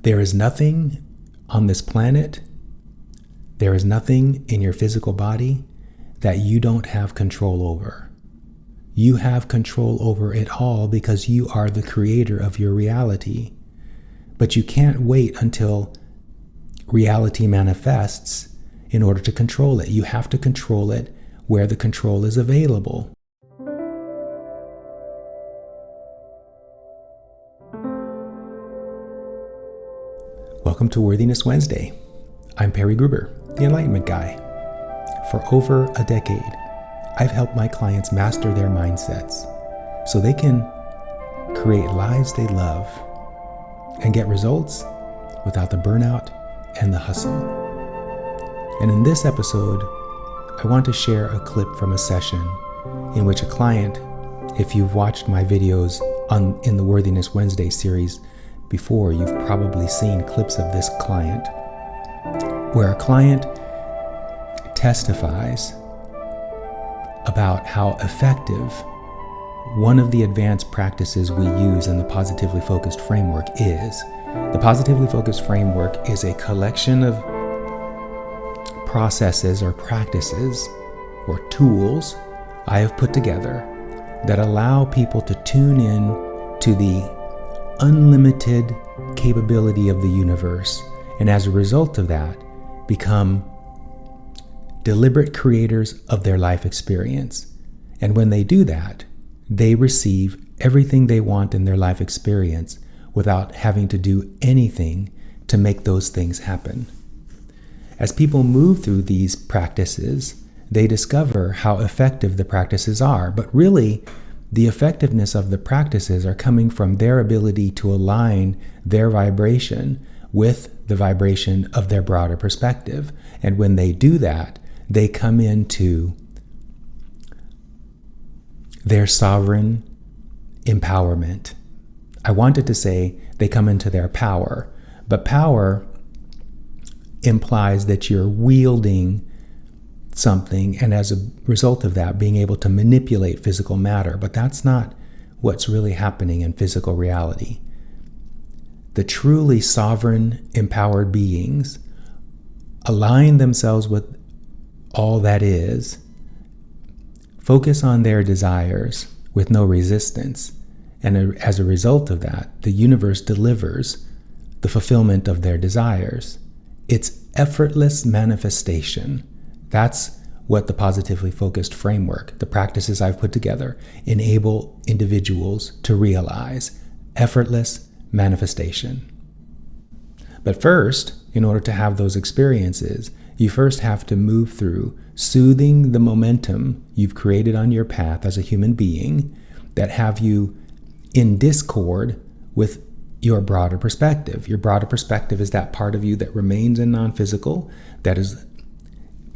There is nothing on this planet, there is nothing in your physical body that you don't have control over. You have control over it all because you are the creator of your reality. But you can't wait until reality manifests in order to control it. You have to control it where the control is available. Welcome to Worthiness Wednesday. I'm Perry Gruber, the Enlightenment Guy. For over a decade, I've helped my clients master their mindsets so they can create lives they love and get results without the burnout and the hustle. And in this episode, I want to share a clip from a session in which a client, if you've watched my videos in the Worthiness Wednesday series before, you've probably seen clips of this client, where a client testifies about how effective one of the advanced practices we use in the Positively Focused Framework is. The Positively Focused Framework is a collection of processes or practices or tools I have put together that allow people to tune in to the unlimited capability of the universe, and as a result of that, become deliberate creators of their life experience. And when they do that, they receive everything they want in their life experience without having to do anything to make those things happen. As people move through these practices, they discover how effective the practices are, but really, the effectiveness of the practices are coming from their ability to align their vibration with the vibration of their broader perspective. And when they do that, they come into their sovereign empowerment. I wanted to say they come into their power, but power implies that you're wielding something, and as a result of that, being able to manipulate physical matter. But that's not what's really happening in physical reality. The truly sovereign, empowered beings align themselves with all that is, focus on their desires with no resistance, and as a result of that, the universe delivers the fulfillment of their desires. It's effortless manifestation. That's what the Positively Focused Framework, the practices I've put together, enable individuals to realize. Effortless manifestation. But first, in order to have those experiences, you first have to move through soothing the momentum you've created on your path as a human being that have you in discord with your broader perspective. Your broader perspective is that part of you that remains in non-physical, that is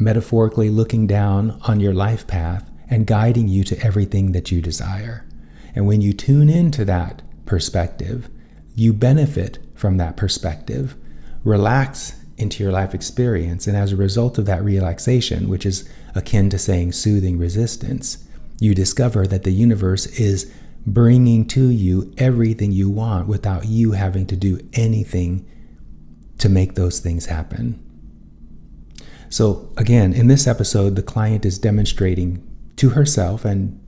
metaphorically looking down on your life path and guiding you to everything that you desire. And when you tune into that perspective, you benefit from that perspective, relax into your life experience, and as a result of that relaxation, which is akin to saying soothing resistance, you discover that the universe is bringing to you everything you want without you having to do anything to make those things happen. So again, in this episode, the client is demonstrating to herself and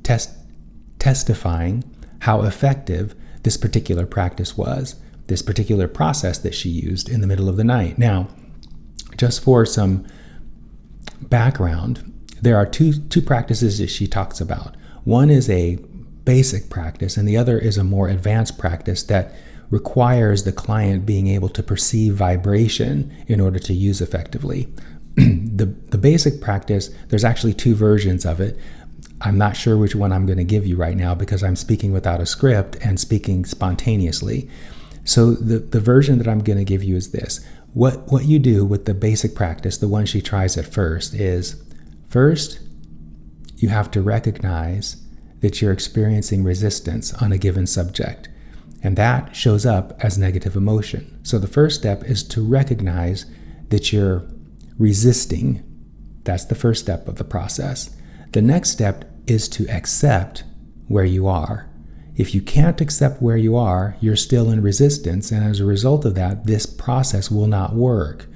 testifying how effective this particular practice was, this particular process that she used in the middle of the night. Now, just for some background, there are two practices that she talks about. One is a basic practice, and the other is a more advanced practice that requires the client being able to perceive vibration in order to use effectively. The basic practice, there's actually two versions of it. I'm not sure which one I'm going to give you right now because I'm speaking without a script and speaking spontaneously. So the version that I'm going to give you is this. What you do with the basic practice, the one she tries at first, is first you have to recognize that you're experiencing resistance on a given subject, and that shows up as negative emotion. So the first step is to recognize that you're resisting. That's the first step of the process. The next step is to accept where you are. If you can't accept where you are, you're still in resistance, and as a result of that, this process will not work.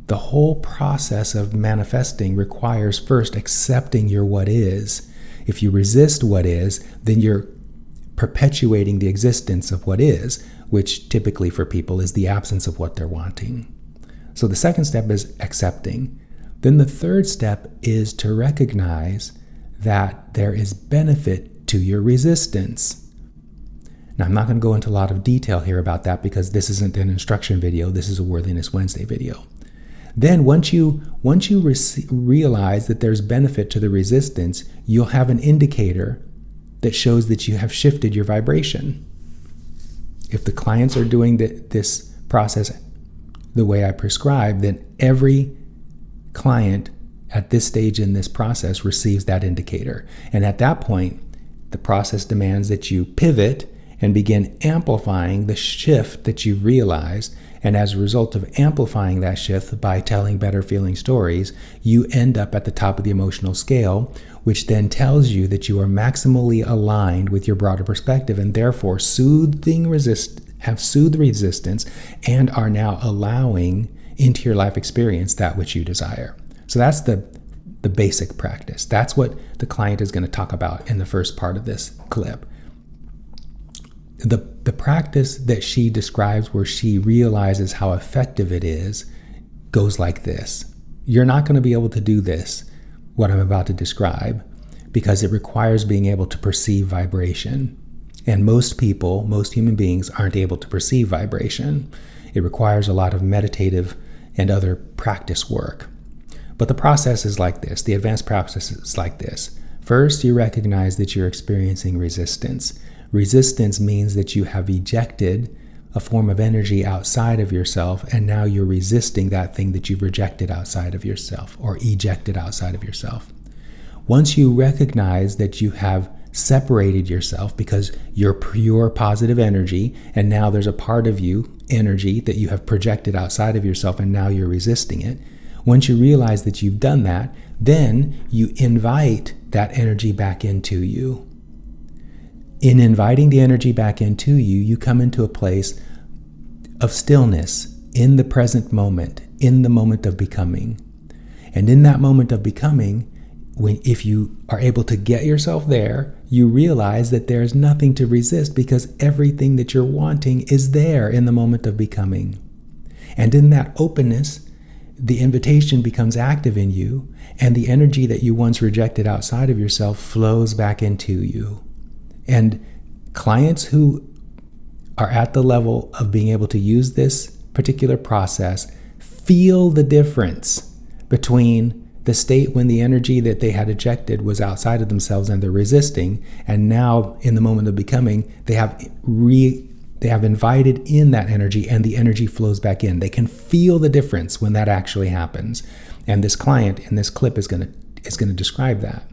The whole process of manifesting requires first accepting your what is. If you resist what is, then you're perpetuating the existence of what is, which typically for people is the absence of what they're wanting. So the second step is accepting. Then the third step is to recognize that there is benefit to your resistance. Now, I'm not going to go into a lot of detail here about that because this isn't an instruction video. This is a Worthiness Wednesday video. Then once you realize that there's benefit to the resistance, you'll have an indicator that shows that you have shifted your vibration. If the clients are doing this process the way I prescribe, then every client at this stage in this process receives that indicator. And at that point, the process demands that you pivot and begin amplifying the shift that you've realized. And as a result of amplifying that shift by telling better feeling stories, you end up at the top of the emotional scale, which then tells you that you are maximally aligned with your broader perspective and therefore have soothed the resistance and are now allowing into your life experience that which you desire. So that's the basic practice. That's what the client is going to talk about in the first part of this clip. The practice that she describes where she realizes how effective it is goes like this. You're not going to be able to do this, what I'm about to describe, because it requires being able to perceive vibration. And most people, most human beings aren't able to perceive vibration. It requires a lot of meditative and other practice work. But the process is like this. The advanced process is like this. First, you recognize that you're experiencing resistance. Resistance means that you have ejected a form of energy outside of yourself, and now you're resisting that thing that you've rejected outside of yourself or ejected outside of yourself. Once you recognize that you have separated yourself because you're pure positive energy, and now there's a part of you, energy, that you have projected outside of yourself, and now you're resisting it. Once you realize that you've done that, then you invite that energy back into you. In inviting the energy back into you, you come into a place of stillness in the present moment, in the moment of becoming. And in that moment of becoming, if you are able to get yourself there, you realize that there's nothing to resist because everything that you're wanting is there in the moment of becoming. And in that openness, the invitation becomes active in you, and the energy that you once rejected outside of yourself flows back into you. And clients who are at the level of being able to use this particular process feel the difference between the state when the energy that they had ejected was outside of themselves and they're resisting, and now in the moment of becoming, they have invited in that energy and the energy flows back in. They can feel the difference when that actually happens. And this client in this clip is going to describe that.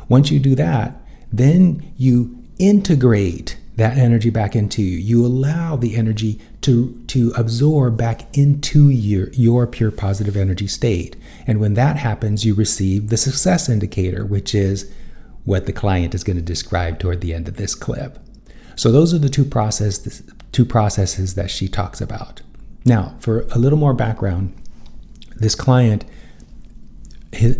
Once you do that, then you integrate that energy back into you. You allow the energy to absorb back into your pure positive energy state. And when that happens, you receive the success indicator, which is what the client is going to describe toward the end of this clip. So those are the two processes that she talks about. Now, for a little more background, this client,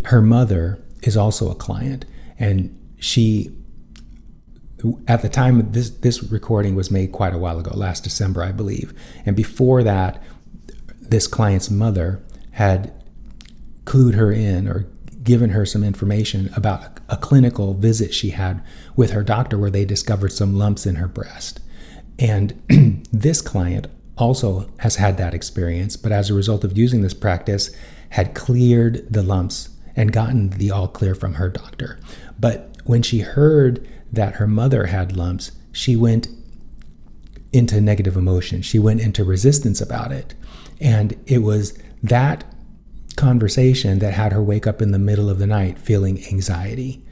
her mother is also a client, and she, at the time this recording was made quite a while ago, last December, I believe. And before that, this client's mother had clued her in or given her some information about a clinical visit she had with her doctor where they discovered some lumps in her breast. And this client also has had that experience, but as a result of using this practice, had cleared the lumps and gotten the all clear from her doctor. But when she heard that her mother had lumps, she went into negative emotion. She went into resistance about it. And it was that conversation that had her wake up in the middle of the night feeling anxiety.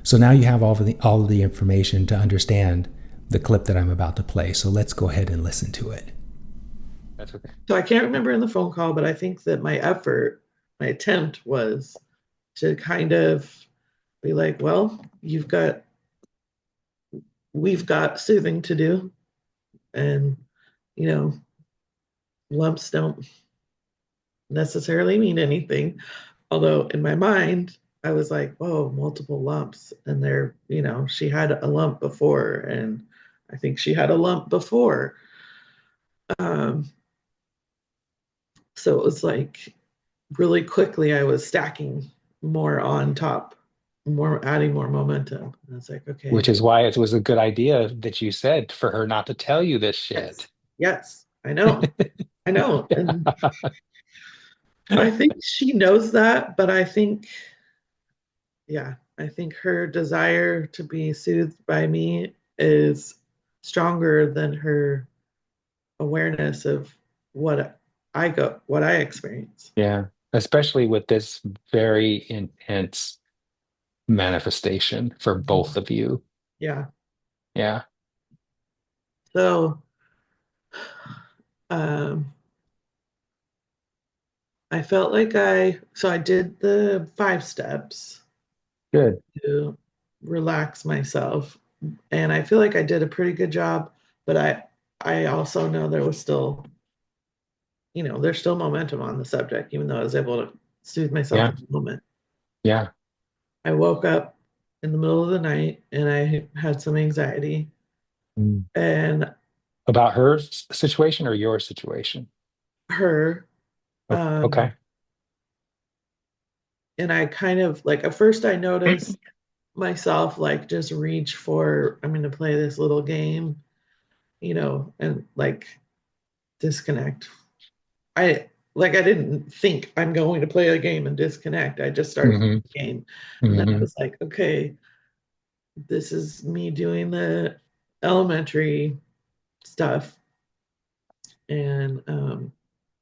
So now you have all of the information to understand the clip that I'm about to play. So let's go ahead and listen to it. That's okay. So I can't remember in the phone call, but I think that my attempt was to kind of be like, well, you've got we've got soothing to do, and you know, lumps don't necessarily mean anything. Although in my mind, I was like, "Oh, multiple lumps," and there, she had a lump before, and I think she had a lump before. Um, so it was like really quickly, I was stacking more on top, more adding more momentum. And it's like, Which okay, is why it was a good idea that you said for her not to tell you this yes, shit. yes, I know, and I think she knows that, but I think, yeah, I think her desire to be soothed by me is stronger than her awareness of what I experience. Yeah, especially with this very intense manifestation for both of you. Yeah. Yeah, So, um, I felt like I did the 5 steps good. to relax myself, and I feel like I did a pretty good job, but I also know there was still, there's still momentum on the subject, even though I was able to soothe myself Yeah, at the moment. yeah. I woke up in the middle of the night and I had some anxiety, Mm. and About her situation or your situation? her, Okay. and I kind of like at first I noticed myself like just reach for, I'm going to play this little game, and like disconnect. I didn't think I'm going to play a game and disconnect. I just started playing Hmm. the game. And then I Hmm. was like, okay, this is me doing the elementary stuff. And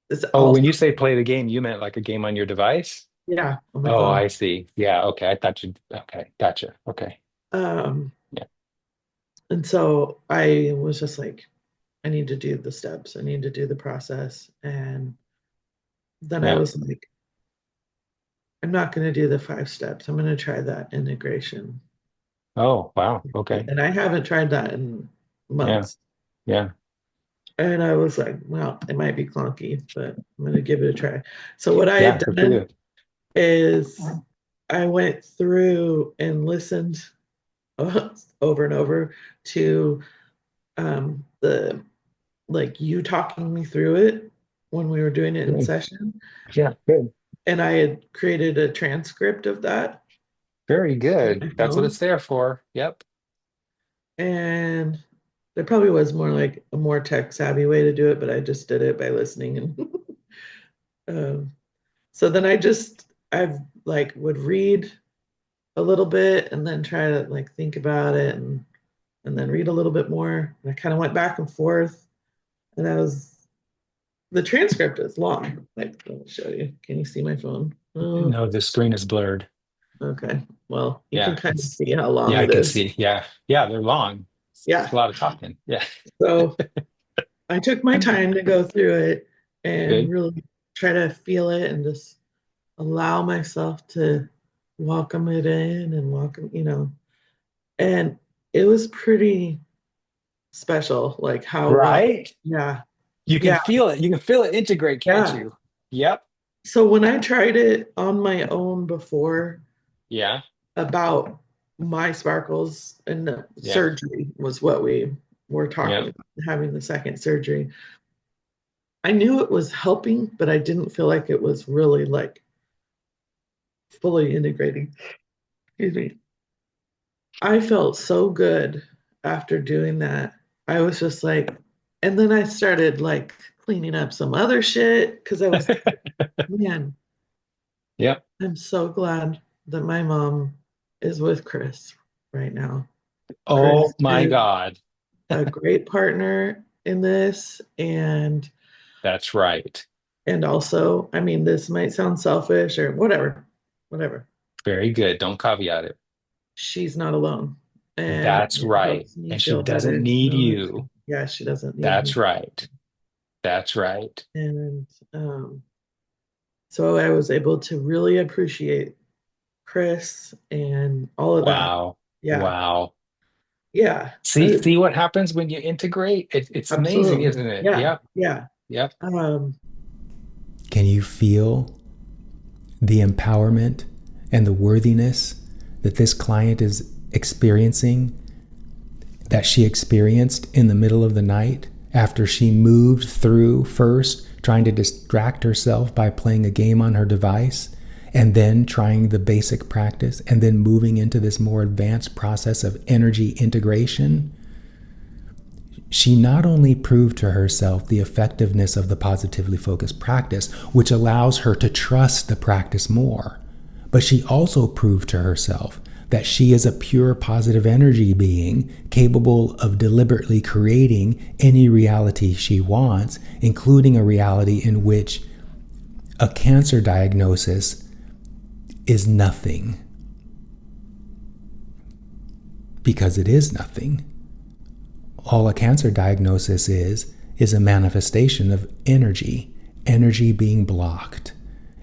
it's Oh, when also, you say play the game, you meant like a game on your device? yeah, on my Oh, phone. I see. Yeah, okay. I thought you, okay. Gotcha. Okay. Um, Yeah. and so I was just like, I need to do the steps. I need to do the process. And then I Yeah. was like, I'm not going to do the 5 steps. I'm going to try that integration. Oh, wow. Okay. And I haven't tried that in Yeah. months. Yeah. And I was like, well, it might be clunky, but I'm going to give it a try. So, what I Yeah. had Good for done you. is I went through and listened over and over to the like you talking me through it when we were doing it in Good. session. Yeah. Good. And I had created a transcript of that Very on good. my That's what it's phone. there for. Yep. And there probably was more like a more tech savvy way to do it, but I just did it by listening. And so then I've like would read a little bit and then try to like think about it and then read a little bit more. And I kind of went back and forth. And the transcript is long. Like, let me show you. Can you see my phone? Oh, No, the screen is blurred. okay. Well, you can Yeah. kind of see how long Yeah, I it can is. see. Yeah. Yeah, they're long. It's Yeah. a lot of talking. Yeah. So I took my time to go through it and Good. really try to feel it and just allow myself to welcome it in and welcome. And it was pretty special, like how well, Right? yeah, You can yeah, feel it. You can feel it integrate, can't yeah. you? Yep. So when I tried it on my own before Yeah. about my sparkles and the Yeah. surgery was what we were talking Yep. about, having the second surgery. I knew it was helping, but I didn't feel like it was really like fully integrating. Excuse me. I felt so good after doing that. I was just like, and then I started like cleaning up some other shit because I was, man, Yep. I'm so glad that my mom is with Chris right now. Oh Chris my is God. a great partner in this, That's right. and also, I mean, this might sound selfish or whatever, whatever. Very good. Don't caveat it. She's not alone. And That's it right. helps me And she feel doesn't better to need know that you. yeah, she doesn't need That's me. right. That's right. And so I was able to really appreciate Chris and all of that. Wow. Yeah. Wow. Yeah. See what happens when you integrate? It's amazing, Absolutely. isn't it? Yeah. Yep. Yeah. Yep. Um, Can you feel the empowerment and the worthiness that this client is experiencing, that she experienced in the middle of the night after she moved through first trying to distract herself by playing a game on her device, and then trying the basic practice, and then moving into this more advanced process of energy integration? She not only proved to herself the effectiveness of the positively focused practice, which allows her to trust the practice more, but she also proved to herself that she is a pure positive energy being capable of deliberately creating any reality she wants, including a reality in which a cancer diagnosis is nothing. Because it is nothing. All a cancer diagnosis is a manifestation of energy being blocked.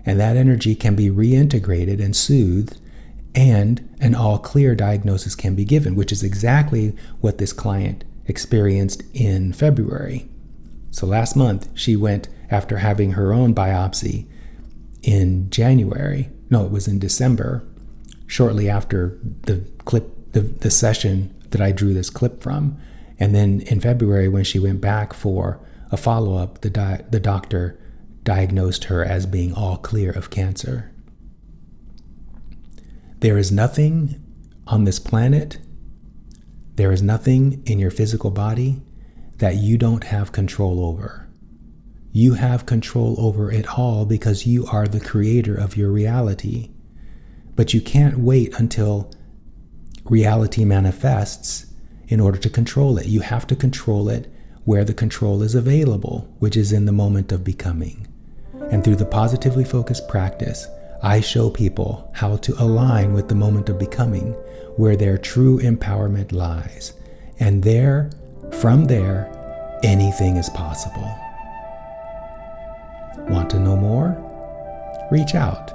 And that energy can be reintegrated and soothed, and an all clear diagnosis can be given, which is exactly what this client experienced in February. So last month, she went after having her own biopsy in January. No, it was in December, shortly after the session that I drew this clip from. And then in February, when she went back for a follow-up, the doctor diagnosed her as being all clear of cancer. There is nothing on this planet, there is nothing in your physical body that you don't have control over. You have control over it all because you are the creator of your reality. But you can't wait until reality manifests in order to control it. You have to control it where the control is available, which is in the moment of becoming. And through the positively focused practice, I show people how to align with the moment of becoming, where their true empowerment lies. And from there, anything is possible. Want to know more? Reach out.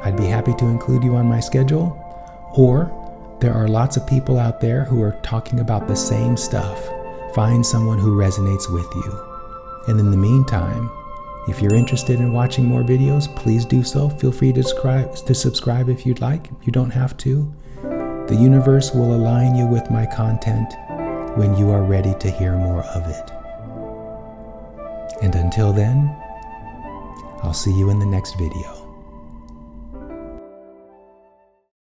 I'd be happy to include you on my schedule. Or there are lots of people out there who are talking about the same stuff. Find someone who resonates with you. And in the meantime, if you're interested in watching more videos, please do so. Feel free to subscribe if you'd like. You don't have to. The universe will align you with my content when you are ready to hear more of it. And until then, I'll see you in the next video.